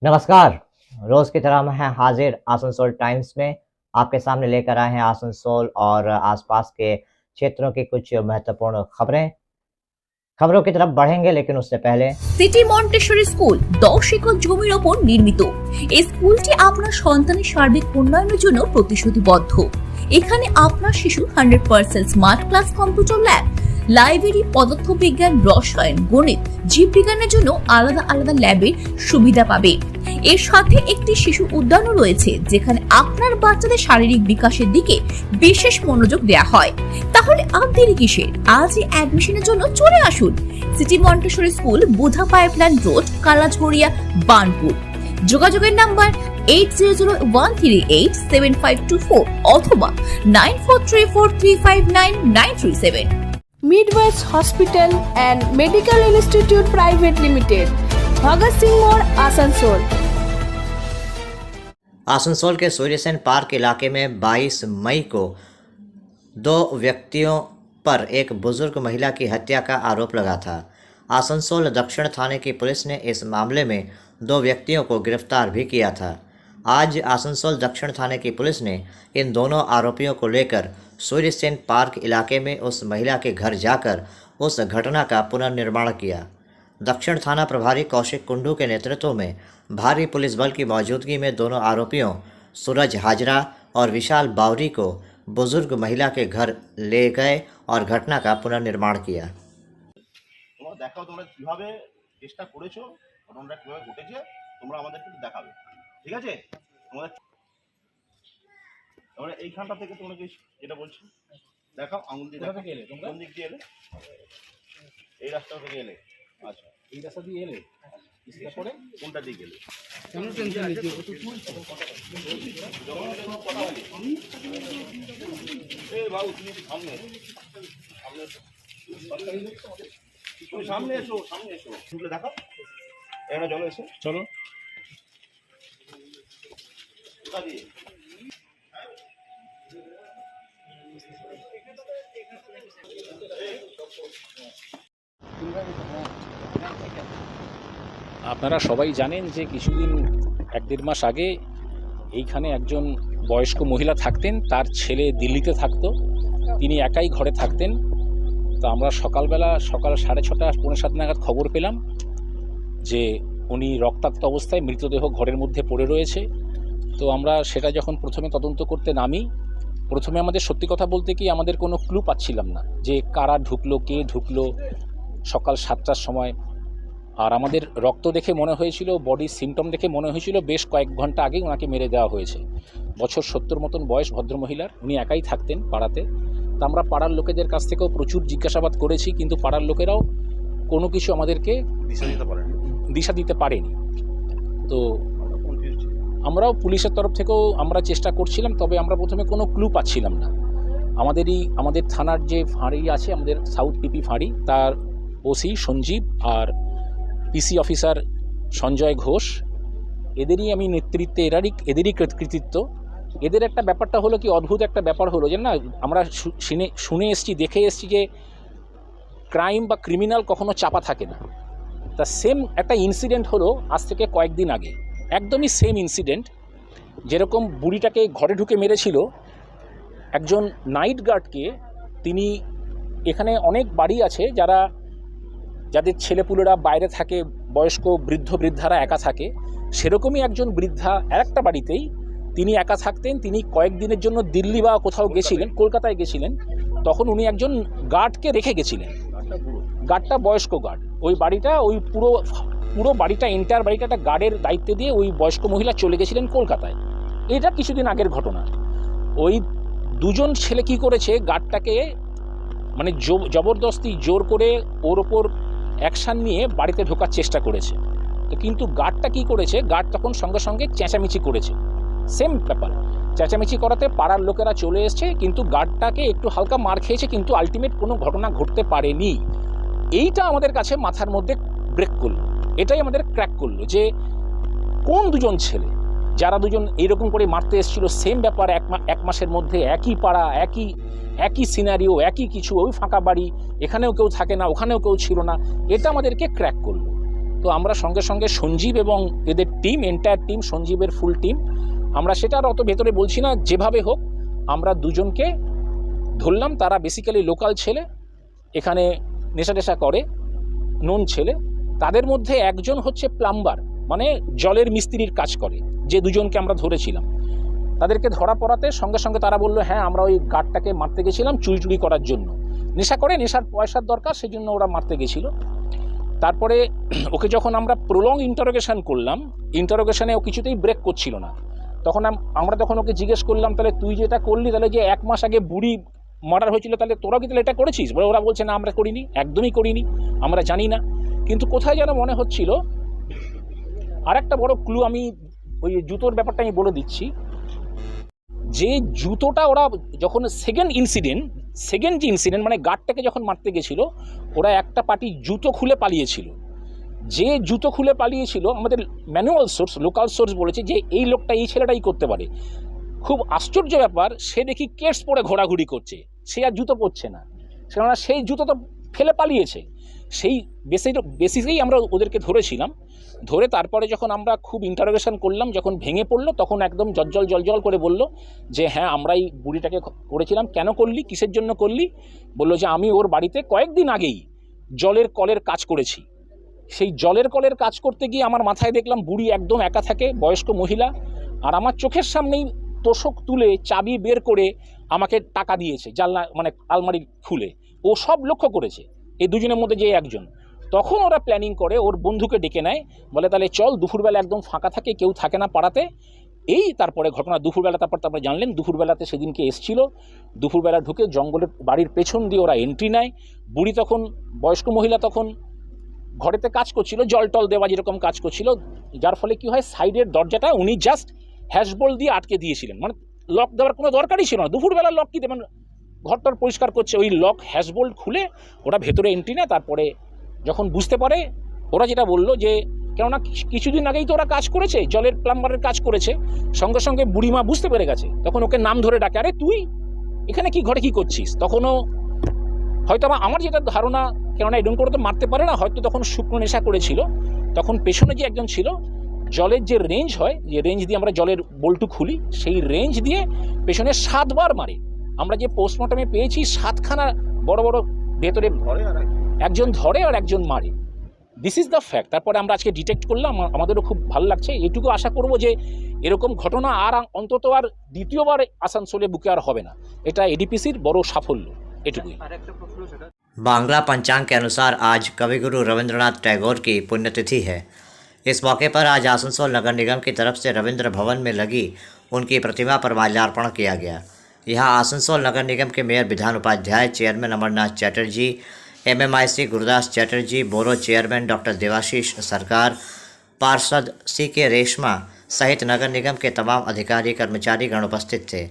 नमस्कार। रोज की तरह हम हैं हाजिर आसनसोल टाइम्स में। आपके सामने लेकर आए हैं आसनसोल और आसपास के क्षेत्रों की कुछ महत्वपूर्ण खबरों की तरफ बढ़ेंगे, लेकिन उससे पहले সিটি মন্টেসরি স্কুল 10 একর জমির ওপর নির্মিত। এই স্কুলটি আপনার সন্তানের সার্বিক উন্নয়নের জন্য প্রতিশ্রুতিবদ্ধ। এখানে আপনার শিশু 100% smart class, computer lab, library, পদার্থবিজ্ঞান, রসায়ন, গণিত, জীববিজ্ঞানের জন্য আলাদা আলাদা ল্যাবের সুবিধা পাবে। এর সাথে একটি শিশু উদ্যানও রয়েছে, যেখানে আপনার বাচ্চাদের শারীরিক বিকাশের দিকে বিশেষ মনোযোগ দেওয়া হয়। তাহলে আর দেরি কিসের? আজই অ্যাডমিশনের জন্য চলে আসুন সিটি মন্টেসরি স্কুল, বুধা পাইপলাইন রোড, কালাঝড়িয়া, বার্নপুর। যোগাযোগের নাম্বার 8001387524 অথবা 9434359937। Midwest Hospital and Medical Institute Private Limited, Bhagat Singh मोड़, आसनसोल। आसनसोल के सूर्यसेन पार्क इलाके में 22 मई को 2 व्यक्तियों पर एक बुजुर्ग महिला की हत्या का आरोप लगा था। आसनसोल दक्षिण थाने की पुलिस ने इस मामले में 2 व्यक्तियों को गिरफ्तार भी किया था। आज आसनसोल दक्षिण थाने की पुलिस ने इन दोनों आरोपियों को लेकर सूर्यसेन पार्क इलाके में उस महिला के घर जाकर उस घटना का पुनर्निर्माण किया। दक्षिण थाना प्रभारी कौशिक कुंडू के नेतृत्व में भारी पुलिस बल की मौजूदगी में दोनों आरोपियों सूरज हाजरा और विशाल बावरी को बुजुर्ग महिला के घर ले गए और घटना का पुनर्निर्माण किया। তোমরা দেখাও তোমরা কিভাবে চেষ্টা করেছো, ঘটনাটা কিভাবে ঘটেছে তোমরা আমাদেরকে একটু দেখাবে, ঠিক আছে? তোমরা তোমরা এইখানটা থেকে তোমরা যেটা বলছি দেখাও, আঙুল দিয়ে দেখাও। কোন দিক দিয়ে এলে? এই রাস্তা থেকে এলে? আচ্ছা, এই রাস্তা দিয়ে এলে, পরে কোনটা দিয়ে গেলে? বাবু তুমি সামনে সামনে এসো, সামনে এসো, সামনে দেখাও। এখানে চলো, এসে চলো। কোথা দিয়ে? আপনারা সবাই জানেন যে কিছুদিন 1-1.5 মাস আগে এইখানে একজন বয়স্ক মহিলা থাকতেন, তার ছেলে দিল্লিতে থাকতো, তিনি একাই ঘরে থাকতেন। তো আমরা সকাল 6:30 7 নাগাদ খবর পেলাম যে উনি রক্তাক্ত অবস্থায় মৃতদেহ ঘরের মধ্যে পড়ে রয়েছে। তো আমরা সেটা যখন প্রথমে তদন্ত করতে নামি, প্রথমে আমাদের সত্যি কথা বলতে কি আমাদের কোনো ক্লু পাচ্ছিলাম না যে কারা ঢুকলো, কে ঢুকলো সকাল 7টার সময়। আর আমাদের রক্ত দেখে মনে হয়েছিল, বডির সিমটম দেখে মনে হয়েছিল বেশ কয়েক ঘন্টা আগে ওনাকে মেরে দেওয়া হয়েছে। বছর 70 মতন বয়স ভদ্রমহিলার, উনি একাই থাকতেন পাড়াতে। তা আমরা পাড়ার লোকেদের কাছ থেকেও প্রচুর জিজ্ঞাসাবাদ করেছি, কিন্তু পাড়ার লোকেরাও কোনো কিছু আমাদেরকে দিশা দিতে পারেনি। তো আমরাও পুলিশের তরফ থেকেও আমরা চেষ্টা করছিলাম, তবে আমরা প্রথমে কোনো ক্লু পাচ্ছিলাম না। আমাদের থানার যে ফাঁড়ি আছে, আমাদের সাউথ পিপি ফাঁড়ি, তার ওসি সঞ্জীব আর পিসি অফিসার সঞ্জয় ঘোষ, এদেরই আমি নেতৃত্বে, এদেরই কৃতিত্ব। এদের একটা ব্যাপারটা হলো কি, অদ্ভুত একটা ব্যাপার হলো যে না, আমরা শুনে এসছি, দেখে এসছি যে ক্রাইম বা ক্রিমিনাল কখনো চাপা থাকে না। তা সেম একটা ইনসিডেন্ট হলো আজ থেকে কয়েকদিন আগে, একদমই সেম ইনসিডেন্ট। যেরকম বুড়িটাকে ঘরে ঢুকে মেরেছিল, একজন নাইট গার্ডকে, তিনি, এখানে অনেক বাড়ি আছে যাদের ছেলেপুলেরা বাইরে থাকে, বয়স্ক বৃদ্ধারা একা থাকে, সেরকমই একজন বৃদ্ধা আরেকটা বাড়িতেই তিনি একা থাকতেন। তিনি কয়েকদিনের জন্য দিল্লি বা কোথাও গেছিলেন, কলকাতায় গেছিলেন, তখন উনি একজন গার্ডকে রেখে গেছিলেন। গার্ডটা বয়স্ক গার্ড, ওই বাড়িটা, ওই পুরো বাড়িটা, এন্টায়ার বাড়িটা একটা গার্ডের দায়িত্বে দিয়ে ওই বয়স্ক মহিলা চলে গেছিলেন কলকাতায়। এটা কিছুদিন আগের ঘটনা। ওই দুজন ছেলে কি করেছে, গার্ডটাকে মানে জবরদস্তি জোর করে ওর ওপর অ্যাকশান নিয়ে বাড়িতে ঢোকার চেষ্টা করেছে। তো কিন্তু গার্ডটা কি করেছে, গার্ড তখন সঙ্গে সঙ্গে চেঁচামেচি করেছে। সেম ব্যাপার, চেঁচামেচি করাতে পাড়ার লোকেরা চলে এসছে, কিন্তু গার্ডটাকে একটু হালকা মার খেয়েছে, কিন্তু আলটিমেট কোনো ঘটনা ঘটতে পারেনি। এইটা আমাদের কাছে মাথার মধ্যে ব্রেক করলো, এটাই আমাদের ক্র্যাক করলো যে কোন দুজন ছেলে, যারা দুজন এইরকম করে মারতে এসেছিল, সেম ব্যাপার, 1 মাসের মধ্যে একই পাড়া, একই সিনারিও, একই কিছু, ওই ফাঁকা বাড়ি, এখানেও কেউ থাকে না, ওখানেও কেউ ছিল না। এটা আমাদেরকে ক্র্যাক করলো। তো আমরা সঙ্গে সঙ্গে সঞ্জীব এবং এদের টিম, এন্টায়ার টিম, সঞ্জীবের ফুল টিম, আমরা সেটা আর অত ভেতরে বলছি না, যেভাবে হোক আমরা দুজনকে ধরলাম। তারা বেসিক্যালি লোকাল ছেলে, এখানে নেশা টেশা করে, নোন ছেলে। তাদের মধ্যে একজন হচ্ছে প্লাম্বার, মানে জলের মিস্ত্রির কাজ করে, যে দুজনকে আমরা ধরেছিলাম। তাদেরকে ধরা পড়াতে সঙ্গে সঙ্গে তারা বললো, হ্যাঁ আমরা ওই গার্ডটাকে মারতে গেছিলাম চুরি করার জন্য, নেশা করে, নেশার পয়সার দরকার, সেই জন্য ওরা মারতে গেছিলো। তারপরে ওকে যখন আমরা প্রলং ইন্টারোগেশন করলাম, ইন্টারোগেশনে ও কিছুতেই ব্রেক করছিল না। তখন আমরা তখন ওকে জিজ্ঞেস করলাম, তাহলে তুই যেটা করলি, তাহলে যে 1 মাস আগে বুড়ি মার্ডার হয়েছিল, তাহলে তোরা কি তাহলে এটা করেছিস? বলে ওরা বলছে না আমরা করিনি, একদমই করিনি, আমরা জানি না। কিন্তু কোথায় যেন মনে হচ্ছিল। আর একটা বড় ক্লু, আমি ওই জুতোর ব্যাপারটা আমি বলে দিচ্ছি, যে জুতোটা ওরা যখন সেকেন্ড যে ইনসিডেন্ট মানে গার্ডটাকে যখন মারতে গেছিলো, ওরা একটা পার্টি জুতো খুলে পালিয়েছিল। যে জুতো খুলে পালিয়েছিল, আমাদের ম্যানুয়াল সোর্স, লোকাল সোর্স বলেছে যে এই লোকটা, এই ছেলেটাই করতে পারে। খুব আশ্চর্য ব্যাপার, সে দেখি কেটস পরে ঘোরাঘুরি করছে, সে আর জুতো পরছে না, কেননা সেই জুতো তো ফেলে পালিয়েছে। সেই বেসিসেই আমরা ওদেরকে ধরেছিলাম। ধরে তারপরে যখন আমরা খুব ইন্টারোগেশন করলাম, যখন ভেঙে পড়লো, তখন একদম জল করে বলল যে হ্যাঁ আমরা এই বুড়িটাকে করেছিলাম। কেন করলি, কিসের জন্য করলি? বলল যে আমি ওর বাড়িতে কয়েকদিন আগেই জলের কলের কাজ করেছি। সেই জলের কলের কাজ করতে গিয়ে আমার মাথায় দেখলাম বুড়ি একদম একা থাকে, বয়স্ক মহিলা, আর আমার চোখের সামনেই তোষক তুলে চাবি বের করে আমাকে টাকা দিয়েছে, জানলা মানে আলমারি খুলে। ও সব লক্ষ্য করেছে, এই দুজনের মধ্যে যে একজন। তখন ওরা প্ল্যানিং করে, ওর বন্ধুকে ডেকে নেয়, বলে তাহলে চল, দুপুরবেলা একদম ফাঁকা থাকে, কেউ থাকে না পাড়াতে। এই তারপরে ঘটনা দুপুরবেলা, তারপরে জানলেন দুপুরবেলাতে সেদিনকে এসছিল। দুপুরবেলা ঢুকে জঙ্গলের বাড়ির পেছন দিয়ে ওরা এন্ট্রি নেয়। বুড়ি তখন, বয়স্ক মহিলা তখন ঘরেতে কাজ করছিল, জল টল দেওয়া যেরকম কাজ করছিল, যার ফলে কি হয়, সাইডের দরজাটা উনি জাস্ট হ্যাশবোল্ট দিয়ে আটকে দিয়েছিলেন, মানে লক দেওয়ার কোনো দরকারই ছিল না। দুপুরবেলা লক কি দেবেন, ঘরটার পরিষ্কার করছে, ওই লক হ্যাশবোল্ট খুলে ওরা ভেতরে এন্ট্রি নেয়। তারপরে যখন বুঝতে পারে, ওরা যেটা বললো যে কেননা কিছুদিন আগেই তো ওরা কাজ করেছে, জলের প্লাম্বারের কাজ করেছে, সঙ্গে সঙ্গে বুড়িমা বুঝতে পেরে গেছে। তখন ওকে নাম ধরে ডাকে, আরে তুই এখানে কি ঘরে কি করছিস? তখনও হয়তো আমার যেটা ধারণা, কেননা এরকম করে তো মারতে পারে না, হয়তো তখন শুকনো নেশা করেছিল। তখন পেছনে যে একজন ছিল, জলের যে রেঞ্জ হয়, যে রেঞ্জ দিয়ে আমরা জলের বল্টু খুলি, সেই রেঞ্জ দিয়ে পেছনে 7 বার মারে। আমরা যে পোস্টমর্টমে পেয়েছি 7খানা বড় বড় ভেতরে একজন ধরে আর একজন মারে। This is the fact. তারপরে আমরা আজকে ডিটেক্ট করলাম, আমাদেরও খুব ভালো লাগছে। এটুকু আশা করব যে এরকম ঘটনা আর অন্তত আর দ্বিতীয়বার আসানসোলে বুকে আর হবে না। এটা এডিপিসির বড় সাফল্য, এটুকুই। बांग्ला पंचांग के अनुसार आज कविगुरु रविंद्रनाथ टैगोर की पुण्यतिथि है। इस मौके पर आज आसनसोल नगर निगम की तरफ से रविंद्र भवन में लगी उनकी प्रतिमा पर माल्यार्पण किया गया। यहाँ आसनसोल नगर निगम के mayor Vidhan Upadhyay, chairman Amarnath Chatterjee, MMIC Gurudas Chatterjee, borough chairman doctor Debashish Sarkar, पार्षद CK रेशमा सहित नगर निगम के तमाम अधिकारी कर्मचारी गण उपस्थित थे।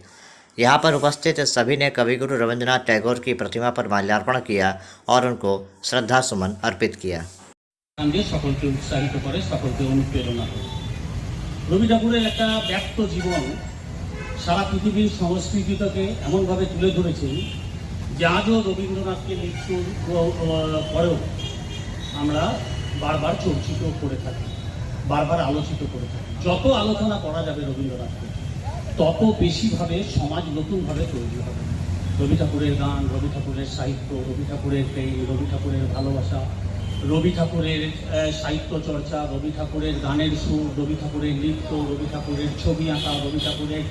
यहाँ पर उपस्थित सभी ने कविगुरु रविंद्रनाथ टैगोर की प्रतिमा पर माल्यार्पण किया और उनको श्रद्धा सुमन अर्पित किया। সকলকে উৎসাহিত করে, সকলকে অনুপ্রেরণা করে। রবি ঠাকুরের একটা ব্যক্ত জীবন সারা পৃথিবীর সংস্কৃতিটাকে এমনভাবে তুলে ধরেছেন যে আজও রবীন্দ্রনাথকে মৃত্যুর পরেও আমরা বারবার চর্চিত করে থাকি, বারবার আলোচিত করে থাকি। যত আলোচনা করা যাবে রবীন্দ্রনাথকে, তত বেশিভাবে সমাজ নতুনভাবে তৈরি হবে। রবি ঠাকুরের গান, রবি ঠাকুরের সাহিত্য, রবি ঠাকুরের প্রেম, রবি ঠাকুরের ভালোবাসা, রবি ঠাকুরের সাহিত্য চর্চা, রবি ঠাকুরের গানের সুর, রবি ঠাকুরের নৃত্য, রবি ঠাকুরের ছবি আঁকা, রবি ঠাকুরের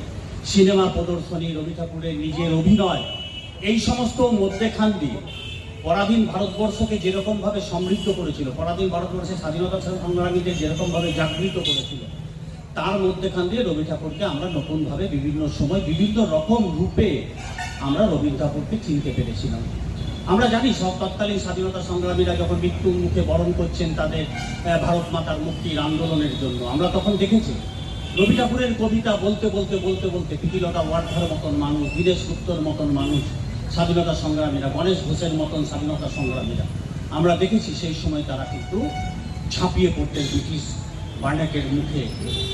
সিনেমা প্রদর্শনী, রবি ঠাকুরের নিজের অভিনয়, এই সমস্ত মধ্যেখান দিয়ে পরাধীন ভারতবর্ষকে যেরকমভাবে সমৃদ্ধ করেছিল, পরাধীন ভারতবর্ষের স্বাধীনতা সংগ্রামীদের যেরকমভাবে জাগৃত করেছিল, তার মধ্যেখান দিয়ে রবি ঠাকুরকে আমরা নতুনভাবে বিভিন্ন সময় বিভিন্ন রকম রূপে আমরা রবি ঠাকুরকে চিনতে পেরেছিলাম। আমরা জানি সব তৎকালীন স্বাধীনতা সংগ্রামীরা যখন মৃত্যুর মুখে বরণ করছেন তাদের ভারত মাতার মুক্তির আন্দোলনের জন্য, আমরা তখন দেখেছি রবি ঠাকুরের কবিতা বলতে বলতে বলতে বলতে প্রীতিলতা ওয়ার্ধার মতন মানুষ, দীনেশ গুপ্তর মতন মানুষ, স্বাধীনতা সংগ্রামীরা, গণেশ ঘোষের মতন স্বাধীনতা সংগ্রামীরা, আমরা দেখেছি সেই সময় তারা কিন্তু ঝাঁপিয়ে পড়তেন ব্রিটিশ বার্নাকের মুখে,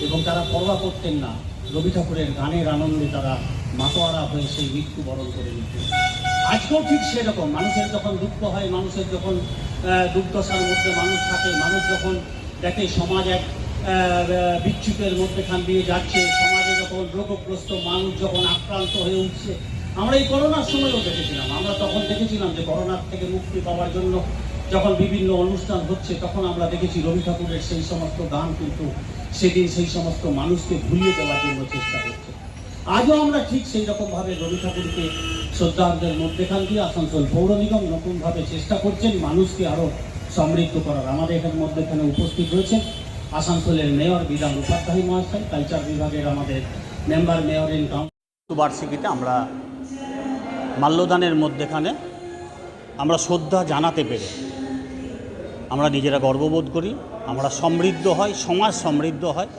এবং তারা পরোয়া করতেন না। রবি ঠাকুরের গানের আনন্দে তারা মাতোয়ারা হয়ে সেই মৃত্যুবরণ করে নিতেন। আজকেও ঠিক সেরকম, মানুষের যখন দুঃখ হয়, মানুষের যখন দুর্দশার মধ্যে মানুষ থাকে, মানুষ যখন দেখে সমাজ এক বিচ্যুতের মধ্যেখান দিয়ে যাচ্ছে, সমাজে যখন রোগগ্রস্ত মানুষ যখন আক্রান্ত হয়ে উঠছে, আমরা এই করোনার সময়ও দেখেছিলাম। আমরা তখন দেখেছিলাম যে করোনার থেকে মুক্তি পাওয়ার জন্য যখন বিভিন্ন অনুষ্ঠান হচ্ছে, তখন আমরা দেখেছি রবি ঠাকুরের সেই সমস্ত গান কিন্তু সেদিন সেই সমস্ত মানুষকে ভুলিয়ে দেওয়ার জন্য চেষ্টা করছে। আজও আমরা ঠিক সেই রকমভাবে রবি ঠাকুরকে শ্রদ্ধার্ঘ্যের মধ্যেখান দিয়ে আসানসোল পৌর নিগম নতুনভাবে চেষ্টা করছেন মানুষকে আরও সমৃদ্ধ করার। আমাদের এখানে উপস্থিত রয়েছেন আসানসোলের মেয়র বিধান উপাধ্যায় মহাশয়, কালচার বিভাগের আমাদের মেম্বার মেয়র ইন কাউন্সিল। বার্ষিকীতে আমরা মাল্যদানের মধ্যেখানে আমরা শ্রদ্ধা জানাতে পেরে আমরা নিজেরা গর্ববোধ করি, আমরা সমৃদ্ধ হয়, সমাজ সমৃদ্ধ হয়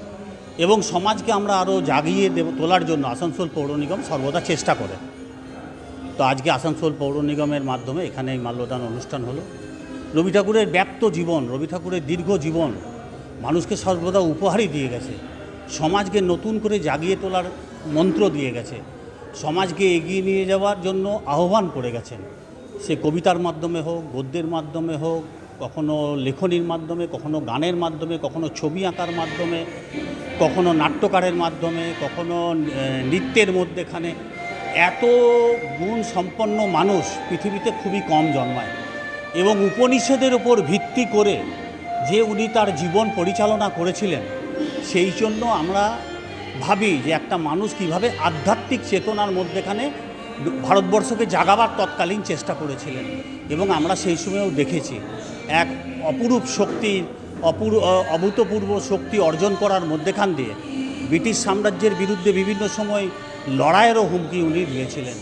এবং সমাজকে আমরা আরও জাগিয়ে তোলার জন্য আসানসোল পৌর নিগম সর্বদা চেষ্টা করে। তো আজকে আসানসোল পৌর নিগমের মাধ্যমে এখানে এই মাল্যদান অনুষ্ঠান হলো। রবি ঠাকুরের ব্যাপ্ত জীবন, রবি ঠাকুরের দীর্ঘ জীবন মানুষকে সর্বদা উপহারই দিয়ে গেছে, সমাজকে নতুন করে জাগিয়ে তোলার মন্ত্র দিয়ে গেছে, সমাজকে এগিয়ে নিয়ে যাওয়ার জন্য আহ্বান করে গেছেন। সে কবিতার মাধ্যমে হোক, গদ্যের মাধ্যমে হোক, কখনো লেখনীর মাধ্যমে, কখনো গানের মাধ্যমে, কখনো ছবি আঁকার মাধ্যমে, কখনো নাট্যকারের মাধ্যমে, কখনো নৃত্যের মধ্যেখানে। এত গুণ সম্পন্ন মানুষ পৃথিবীতে খুবই কম জন্মায় এবং উপনিষদের ওপর ভিত্তি করে যে উনি তার জীবন পরিচালনা করেছিলেন, সেই জন্য আমরা ভাবি যে একটা মানুষ কিভাবে আধ্যাত্মিক চেতনার মধ্যেখানে ভারতবর্ষকে জাগাবার তৎকালীন চেষ্টা করেছিলেন এবং আমরা সেই সময়েও দেখেছি এক অপরূপ শক্তি, অভূতপূর্ব শক্তি অর্জন করার মধ্যেখান দিয়ে ব্রিটিশ সাম্রাজ্যের বিরুদ্ধে বিভিন্ন সময় লড়াইয়েরও হুমকি উনি দিয়েছিলেন।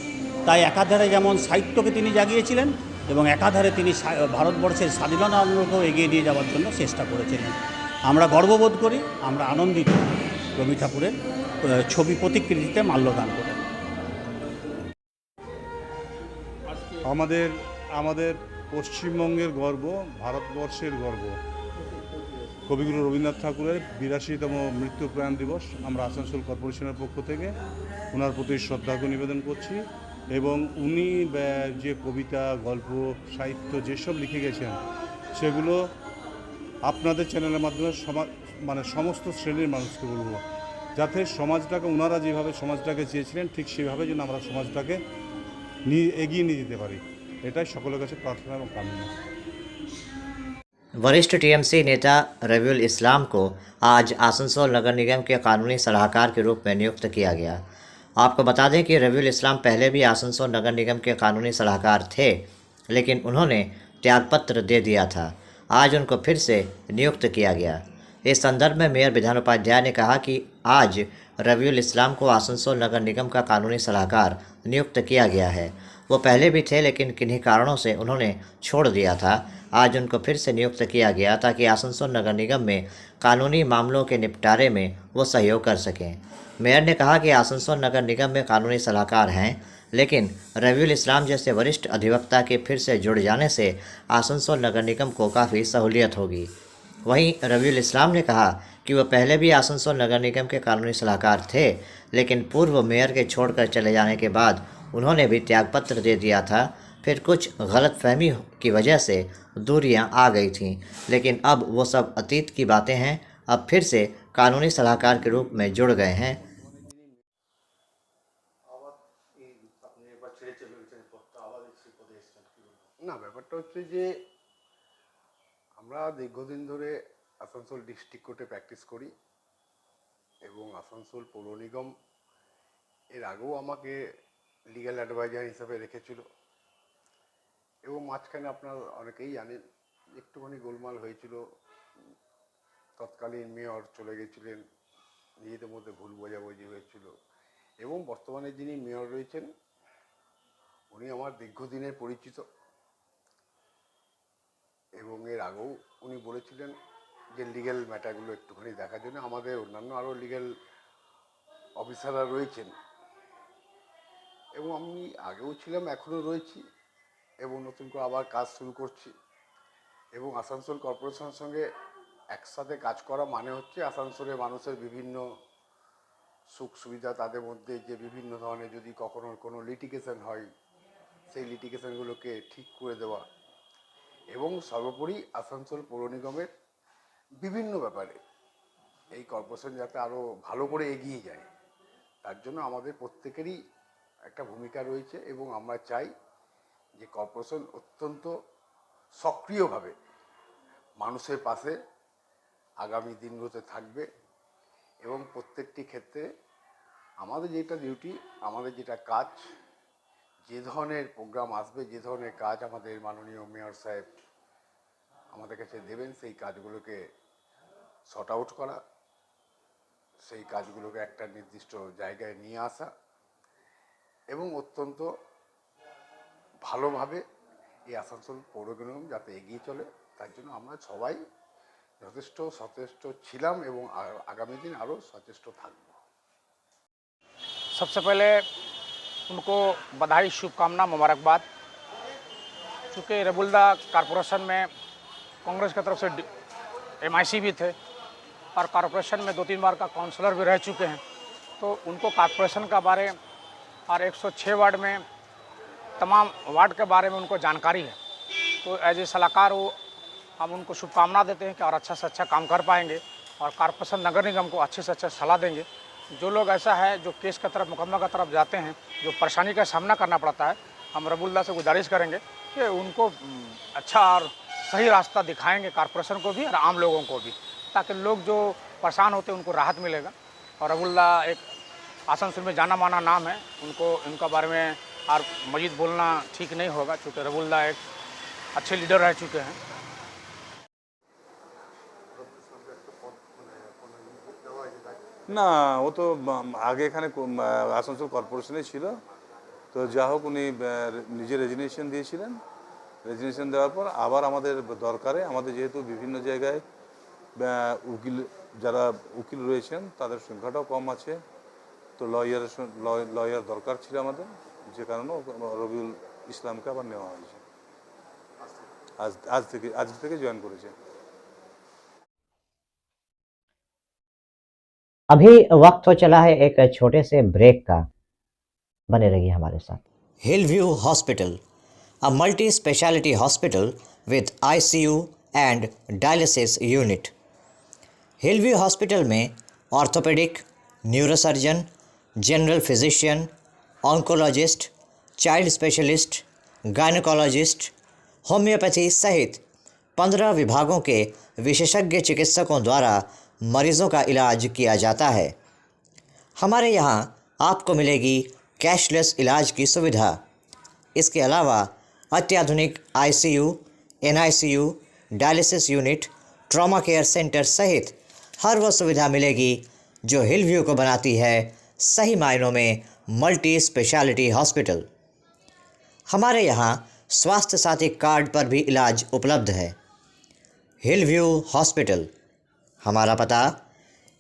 তাই একাধারে যেমন সাহিত্যকে তিনি জাগিয়েছিলেন এবং একাধারে তিনি ভারতবর্ষের স্বাধীনতা আন্দোলনকেও এগিয়ে নিয়ে যাওয়ার জন্য চেষ্টা করেছিলেন। আমরা গর্ববোধ করি, আমরা আনন্দিত রবি ঠাকুরের ছবি প্রতিকৃতিতে মাল্যদান করে। আমাদের পশ্চিমবঙ্গের গর্ব, ভারতবর্ষের গর্ব কবিগুরু রবীন্দ্রনাথ ঠাকুরের 82তম মৃত্যু প্রয়াণ দিবস। আমরা আসানসোল কর্পোরেশনের পক্ষ থেকে ওনার প্রতি শ্রদ্ধার্ঘ্য নিবেদন করছি এবং উনি যে কবিতা, গল্প, সাহিত্য যেসব লিখে গেছেন সেগুলো আপনাদের চ্যানেলের মাধ্যমে সমস্ত শ্রেণীর মানুষকে বলবো, যাতে সমাজটাকে ওনারা যেভাবে সমাজটাকে চেয়েছিলেন ঠিক সেভাবে যেন আমরা সমাজটাকে এগিয়ে নিয়ে যেতে পারি, এটাই সকলের কাছে প্রার্থনা এবং কামনা। वरिष्ठ टीएमसी नेता रविउल इस्लाम को आज आसनसोल नगर निगम के कानूनी सलाहकार के रूप में नियुक्त किया गया। आपको बता दें कि रविउल इस्लाम पहले भी आसनसोल नगर निगम के कानूनी सलाहकार थे, लेकिन उन्होंने त्यागपत्र दे दिया था। आज उनको फिर से नियुक्त किया गया। इस संदर्भ में मेयर विधान उपाध्याय ने कहा कि आज रविउल इस्लाम को आसनसोल नगर निगम का कानूनी सलाहकार नियुक्त किया गया है। वो पहले भी थे, लेकिन किन्हीं कारणों से उन्होंने छोड़ दिया था। आज उनको फिर से नियुक्त किया गया ताकि आसनसोल नगर निगम में कानूनी मामलों के निपटारे में वो सहयोग कर सकें। मेयर ने कहा कि आसनसोल नगर निगम में कानूनी सलाहकार हैं, लेकिन रविउल इस्लाम जैसे वरिष्ठ अधिवक्ता के फिर से जुड़ जाने से आसनसोल नगर निगम को काफ़ी सहूलियत होगी। वहीं रविउल इस्लाम ने कहा कि वह पहले भी आसनसोल नगर निगम के कानूनी सलाहकार थे, लेकिन पूर्व मेयर के छोड़कर चले जाने के बाद उन्होंने भी त्यागपत्र दे दिया था। फिर कुछ गलतफहमी की वजह से दूरियां आ गई थीं, लेकिन अब वो सब अतीत की बातें हैं। अब फिर से कानूनी सलाहकार के रूप में जुड़ गए हैं। না, ব্যাপারটা হচ্ছে যে আমরা দীর্ঘদিন ধরে আসানসোল ডিস্ট্রিক্ট কোর্টে প্র্যাকটিস করি এবং আসানসোল পৌর নিগম এর আগেও আমাকে লিগ্যাল অ্যাডভাইজার হিসাবে রেখেছিল এবং মাঝখানে আপনার অনেকেই জানেন একটুখানি গোলমাল হয়েছিল, তৎকালীন মেয়র চলে গেছিলেন, নিজেদের মধ্যে ভুল বোঝাবুঝি হয়েছিল এবং বর্তমানে যিনি মেয়র রয়েছেন উনি আমার দীর্ঘদিনের পরিচিত এবং এর আগেও উনি বলেছিলেন যে লিগ্যাল ম্যাটারগুলো একটুখানি দেখার জন্য। আমাদের অন্যান্য আরও লিগ্যাল অফিসাররা রয়েছেন এবং আমি আগেও ছিলাম, এখনও রয়েছি এবং নতুন করে আবার কাজ শুরু করছি এবং আসানসোল কর্পোরেশনের সঙ্গে একসাথে কাজ করা মানে হচ্ছে আসানসোলের মানুষের বিভিন্ন সুখ সুবিধা, তাদের মধ্যে যে বিভিন্ন ধরনের যদি কখনো কোনো লিটিগেশন হয় সেই লিটিগেশনগুলোকে ঠিক করে দেওয়া এবং সর্বোপরি আসানসোল পৌর নিগমের বিভিন্ন ব্যাপারে এই কর্পোরেশন যাতে আরও ভালো করে এগিয়ে যায় তার জন্য আমাদের প্রত্যেকেরই একটা ভূমিকা রয়েছে এবং আমরা চাই যে কর্পোরেশন অত্যন্ত সক্রিয়ভাবে মানুষের পাশে আগামী দিনগুলোতে থাকবে এবং প্রত্যেকটি ক্ষেত্রে আমাদের যেটা ডিউটি, আমাদের যেটা কাজ, যে ধরনের প্রোগ্রাম আসবে, যে ধরনের কাজ আমাদের মাননীয় মেয়র সাহেব আমাদের কাছে দেবেন, সেই কাজগুলোকে শর্ট আউট করা, সেই কাজগুলোকে একটা নির্দিষ্ট জায়গায় নিয়ে আসা এবং অত্যন্ত ভালোভাবে এই আসানসোল পৌর নিগম যাতে এগিয়ে চলে তার জন্য আমরা সবাই যথেষ্ট সচেষ্ট ছিলাম এবং আগামী দিন আরও সচেষ্ট থাকব। सबसे पहले उनको बधाई, शुभकामना, मुबारकबाद। चूँकि रबुल्दा कॉरपोरेशन में कांग्रेस की तरफ से MIC भी थे और कॉरपोरेशन में 2-3 बार का काउंसलर भी रह चुके हैं, तो उनको कॉरपोरेशन का बारे और 106 वार्ड में तमाम वार्ड के बारे में उनको जानकारी है। तो एज ए सलाहकार वो हम उनको शुभकामना देते हैं कि और अच्छा से अच्छा काम कर पाएंगे और कॉरपोरेशन नगर निगम को अच्छे से अच्छा सलाह देंगे। जो लोग ऐसा है जो केस की तरफ, मुकदमा की तरफ जाते हैं, जो परेशानी का सामना करना पड़ता है, हम रबुल्ला से गुजारिश करेंगे कि उनको अच्छा और सही रास्ता दिखाएंगे, कॉरपोरेशन को भी और आम लोगों को भी, ताकि लोग जो परेशान होते हैं उनको राहत मिलेगा। और रबुल्ला एक आसनसोल में जाना माना नाम है, उनको इनका बारे में और मजीद बोलना ठीक नहीं होगा, चूँकि रबुल्ला एक अच्छे लीडर रह चुके हैं। না, ও তো আগে এখানে আসানসোল কর্পোরেশনে ছিল, তো যা হোক উনি নিজে রেজিগনেশন দিয়েছিলেন। রেজিগনেশন দেওয়ার পর আবার আমাদের দরকারে, আমাদের যেহেতু বিভিন্ন জায়গায় যারা উকিল রয়েছেন তাদের সংখ্যাটাও কম আছে, তো লয়ার দরকার ছিল আমাদের, যে কারণে রবিউল ইসলামকে আবার নেওয়া হয়েছে। আজ থেকে জয়েন করেছে। अभी वक्त हो चला है एक छोटे से ब्रेक का, बने रहिए हमारे साथ। Hill view hospital, a multi speciality hospital with ICU and dialysis unit. Hill view hospital में orthopaedic, neurosurgeon, general physician, oncologist, child specialist, gynaecologist, homeopathy सहित 15 विभागों के विशेषज्ञ चिकित्सकों द्वारा मरीज़ों का इलाज किया जाता है। हमारे यहाँ आपको मिलेगी कैशलेस इलाज की सुविधा। इसके अलावा अत्याधुनिक ICU, NICU, dialysis unit, trauma care centre सहित हर वह सुविधा मिलेगी जो हिल व्यू को बनाती है सही मायनों में मल्टी स्पेशलिटी हॉस्पिटल। हमारे यहाँ स्वास्थ्य साथी कार्ड पर भी इलाज उपलब्ध है। हिल व्यू हॉस्पिटल, हमारा पता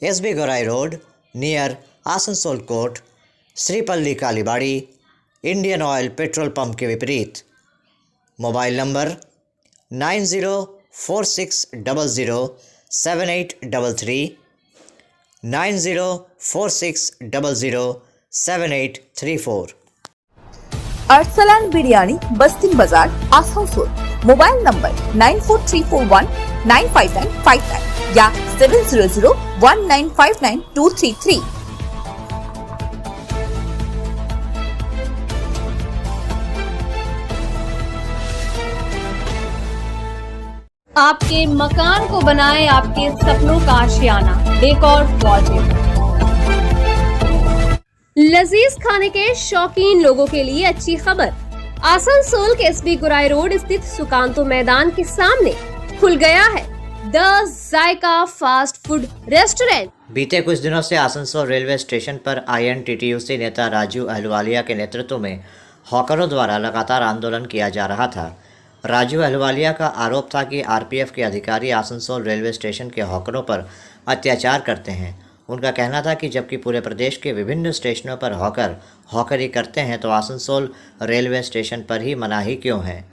SB Gourai road near Asansol court, Sripally Kalibari, Indian oil petrol pump के विपरीत। Mobile number 9046007833, 9046007834। Arsalan biryani, Bastin Bazar, Asansol. Mobile number 9434195959 या 7001959233। आपके मकान को बनाए आपके सपनों का आशियाना, डेकोर वॉलपेपर। लजीज खाने के शौकीन लोगों के लिए अच्छी खबर, आसनसोल के SB गुराई रोड स्थित सुकांतो मैदान के सामने खुल गया है the Zaika fast food restaurant. बीते कुछ दिनों से आसनसोल रेलवे स्टेशन पर INTTUC नेता राजू अहलुवालिया के नेतृत्व में हॉकरों द्वारा लगातार आंदोलन किया जा रहा था। राजू अहलुवालिया का आरोप था कि RPF के अधिकारी आसनसोल रेलवे स्टेशन के हॉकरों पर अत्याचार करते हैं। उनका कहना था कि जबकि पूरे प्रदेश के विभिन्न स्टेशनों पर हॉकर हॉकरी करते हैं तो आसनसोल रेलवे स्टेशन पर ही मनाही क्यों है।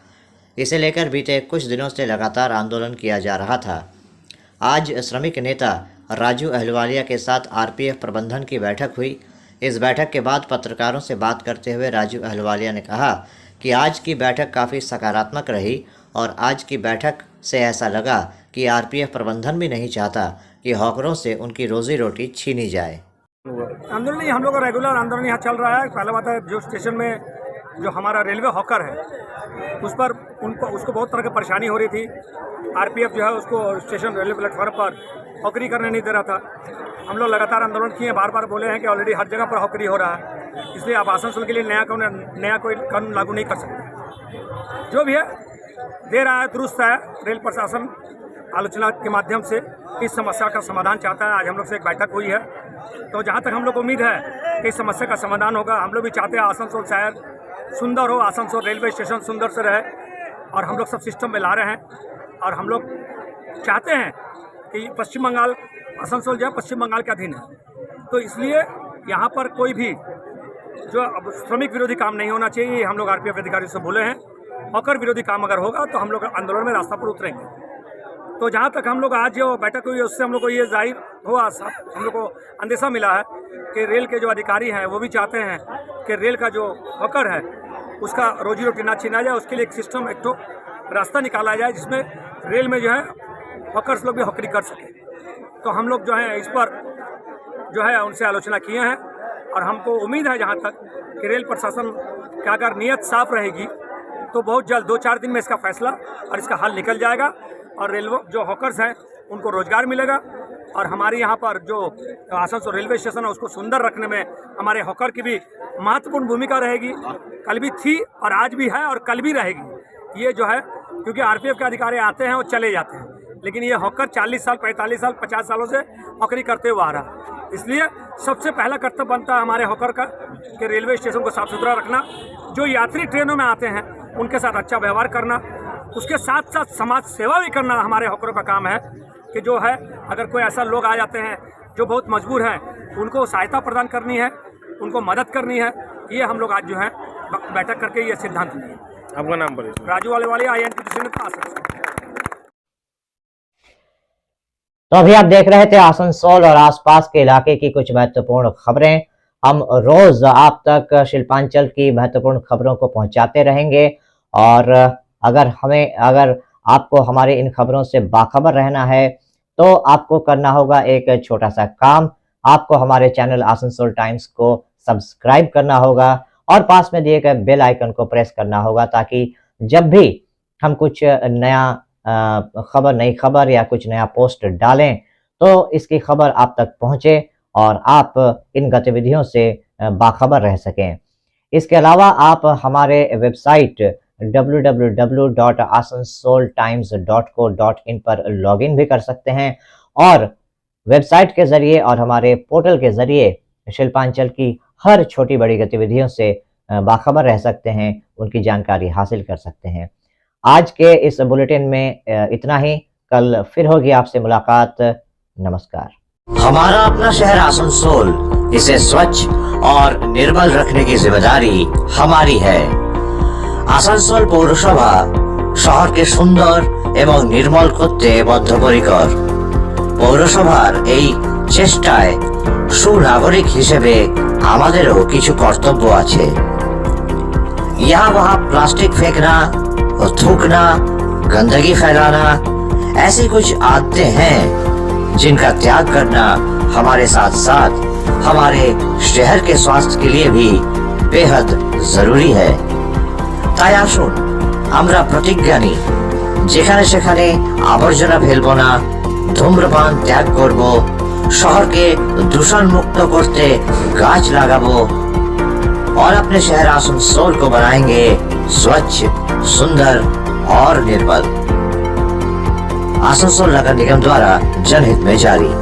इसे लेकर बीते कुछ दिनों से लगातार आंदोलन किया जा रहा था। आज श्रमिक नेता राजू अहलुवालिया के साथ RPF प्रबंधन की बैठक हुई। इस बैठक के बाद पत्रकारों से बात करते हुए राजू अहलुवालिया ने कहा कि कि आज की बैठक काफ़ी सकारात्मक रही और आज की बैठक से ऐसा लगा कि आरपीएफ प्रबंधन भी नहीं चाहता कि हॉकरों से उनकी रोजी रोटी छीनी जाए। आंदोलन नहीं, हम लोग का रेगुलर आंदोलन यहाँ चल रहा है। पहला बात है, जो स्टेशन में जो हमारा रेलवे हॉकर है उस पर उसको बहुत तरह की परेशानी हो रही थी। आरपीएफ जो है उसको स्टेशन रेलवे प्लेटफॉर्म पर हॉकरी करने नहीं दे रहा था। हम लोग लगातार आंदोलन किए, बार बार बोले हैं कि ऑलरेडी हर जगह पर हॉकरी हो रहा है, इसलिए आप आसनसोल के लिए नया कोई कानून लागू नहीं कर सकते। जो भी है दे रहा है, दुरुस्त है। रेल प्रशासन आलोचना के माध्यम से इस समस्या का समाधान चाहता है। आज हम लोग से एक बैठक हुई है, तो जहाँ तक हम लोग को उम्मीद है कि इस समस्या का समाधान होगा। हम लोग भी चाहते हैं आसनसोल शहर सुंदर हो, आसनसोल रेलवे स्टेशन सुंदर से रहे, और हम लोग सब सिस्टम में ला रहे हैं। और हम लोग चाहते हैं कि पश्चिम बंगाल, आसनसोल जो है पश्चिम बंगाल के अधीन है, तो इसलिए यहाँ पर कोई भी जो श्रमिक विरोधी काम नहीं होना चाहिए। हम लोग आरपीएफ अधिकारियों से बोले हैं, हॉकर विरोधी काम अगर होगा तो हम लोग आंदोलन में रास्ता पर उतरेंगे। तो जहाँ तक हम लोग आज जो बैठक हुई है उससे हम लोग को ये जाहिर हुआ, हम लोग को अंदेशा मिला है कि रेल के जो अधिकारी हैं वो भी चाहते हैं कि रेल का जो हॉकर है उसका रोजी रोटी ना छीना जाए। उसके लिए एक सिस्टम, एक तो रास्ता निकाला जाए जिसमें रेल में जो है हॉकर्स लोग भी हॉकरी कर सकें। तो हम लोग जो है इस पर जो है उनसे आलोचना किए हैं, और हमको उम्मीद है जहाँ तक कि रेल प्रशासन की अगर नीयत साफ रहेगी तो बहुत जल्द 2-4 दिन में इसका फैसला और इसका हल निकल जाएगा, और रेलवे जो हॉकर्स हैं उनको रोजगार मिलेगा। और हमारे यहाँ पर जो आसनसोल रेलवे स्टेशन है उसको सुंदर रखने में हमारे हॉकर की भी महत्वपूर्ण भूमिका रहेगी। कल भी थी और आज भी है और कल भी रहेगी। ये जो है, क्योंकि आरपीएफ के अधिकारी आते हैं और चले जाते हैं, लेकिन ये हॉकर 40 साल, 45 साल, 50 सालों से हॉकरी करते हुए आ रहा। इसलिए सबसे पहला कर्तव्य बनता है हमारे हॉकर का कि रेलवे स्टेशन को साफ सुथरा रखना, जो यात्री ट्रेनों में आते हैं उनके साथ अच्छा व्यवहार करना, उसके साथ साथ समाज सेवा भी करना हमारे हॉकरों का काम है। कि जो है अगर कोई ऐसा लोग आ जाते हैं जो बहुत मजबूर हैं, उनको सहायता प्रदान करनी है, उनको मदद करनी है। ये हम लोग आज जो है बैठक करके ये सिद्धांत लिए। आपका नाम बोलिए। राजू वाले INTTC तो अभी आप देख रहे थे आसनसोल और आसपास के इलाके की कुछ महत्वपूर्ण खबरें। हम रोज आप तक शिल्पांचल की महत्वपूर्ण खबरों को पहुंचाते रहेंगे, और अगर आपको हमारे इन खबरों से बाखबर रहना है तो आपको करना होगा एक छोटा सा काम। आपको हमारे चैनल आसनसोल टाइम्स को सब्सक्राइब करना होगा और पास में दिए गए बेल आइकन को प्रेस करना होगा, ताकि जब भी हम कुछ नया नई खबर या कुछ नया पोस्ट डालें तो इसकी खबर आप तक पहुंचे और आप इन गतिविधियों से बाखबर रह सकें। इसके अलावा आप हमारे वेबसाइट www.asansoltimes.co.in पर लॉगिन भी कर सकते हैं, और वेबसाइट के जरिए और हमारे पोर्टल के जरिए शिल्पांचल की हर छोटी बड़ी गतिविधियों से बाखबर रह सकते हैं, उनकी जानकारी हासिल कर सकते हैं। आज के इस बुलेटिन में इतना ही। कल फिर होगी आपसे मुलाकात। नमस्कार। हमारा अपना शहर आसनसोल, इसे स्वच्छ और निर्मल रखने की जिम्मेदारी हमारी है। आसनसोल পৌরসভা শহরকে সুন্দর এবং নির্মল করতে বদ্ধপরিকর। পৌরসভার এই চেষ্টায় সুনাগরিক হিসেবে আমাদেরও কিছু কর্তব্য আছে। यहाँ वहाँ प्लास्टिक फेंकना, थूकना, गंदगी फैलाना, ऐसी कुछ आदतें हैं जिनका त्याग करना हमारे साथ साथ हमारे शहर के स्वास्थ्य के लिए भी बेहद जरूरी है। তাই আসুন আমরা প্রতিজ্ঞা নিই, যেখানে সেখানে আবর্জনা ফেলবো না, ধূম্রপান ত্যাগ করব, শহরকে দূষণ মুক্ত করতে গাছ লাগাবো और अपने शहर आसनसोल को बनाएंगे स्वच्छ, सुंदर और निर्मल। आसनसोल नगर निगम द्वारा जनहित में जारी।